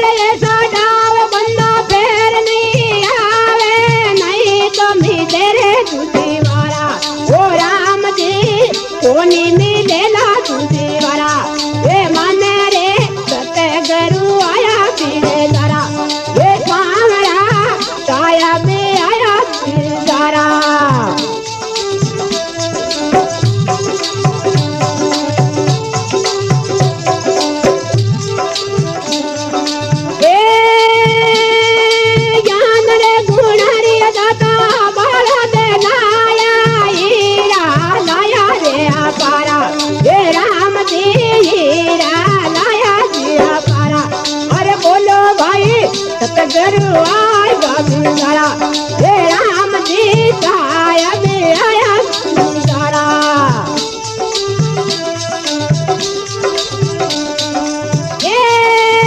अरे ऐसा डाव बंदा फेर नहीं आवे नहीं तो तेरे तुझे वारा ओ राम जी कोनी मिलेला तुझे वारा ये मन रे सतगुरु आया पीरे तारा ये स्वामरा काया में आया पीरे तारा सतगुरु